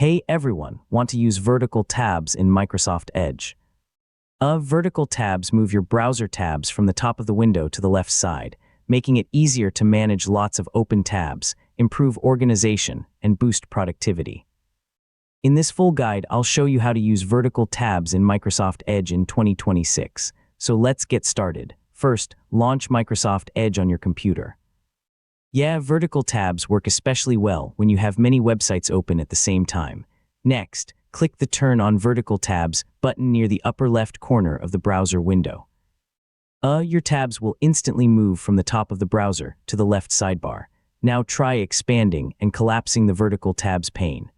Hey everyone, want to use vertical tabs in Microsoft Edge? Vertical tabs move your browser tabs from the top of the window to the left side, making it easier to manage lots of open tabs, improve organization, and boost productivity. In this full guide, I'll show you how to use vertical tabs in Microsoft Edge in 2026. So let's get started. First, launch Microsoft Edge on your computer. Vertical tabs work especially well when you have many websites open at the same time. Next, click the Turn on Vertical Tabs button near the upper left corner of the browser window. Your tabs will instantly move from the top of the browser to the left sidebar. Now try expanding and collapsing the vertical tabs pane.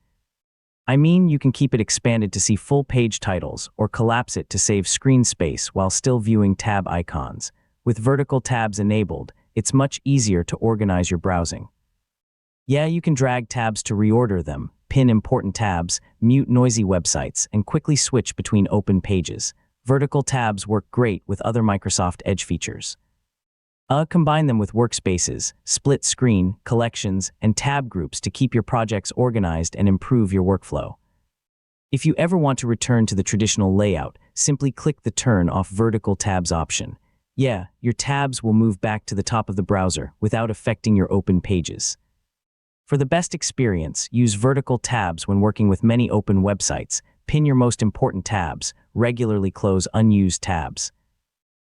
You can keep it expanded to see full page titles or collapse it to save screen space while still viewing tab icons. With vertical tabs enabled, it's much easier to organize your browsing. You can drag tabs to reorder them, pin important tabs, mute noisy websites, and quickly switch between open pages. Vertical tabs work great with other Microsoft Edge features. Combine them with workspaces, split screen, collections, and tab groups to keep your projects organized and improve your workflow. If you ever want to return to the traditional layout, simply click the Turn off Vertical Tabs option. Your tabs will move back to the top of the browser without affecting your open pages. For the best experience, use vertical tabs when working with many open websites. Pin your most important tabs, regularly close unused tabs,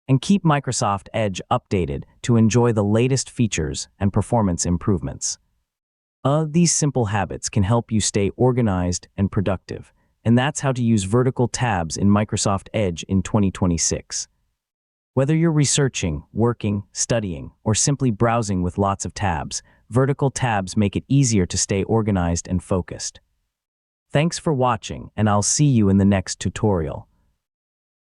and keep Microsoft Edge updated to enjoy the latest features and performance improvements. These simple habits can help you stay organized and productive, and that's how to use vertical tabs in Microsoft Edge in 2026. Whether you're researching, working, studying, or simply browsing with lots of tabs, vertical tabs make it easier to stay organized and focused. Thanks for watching, and I'll see you in the next tutorial.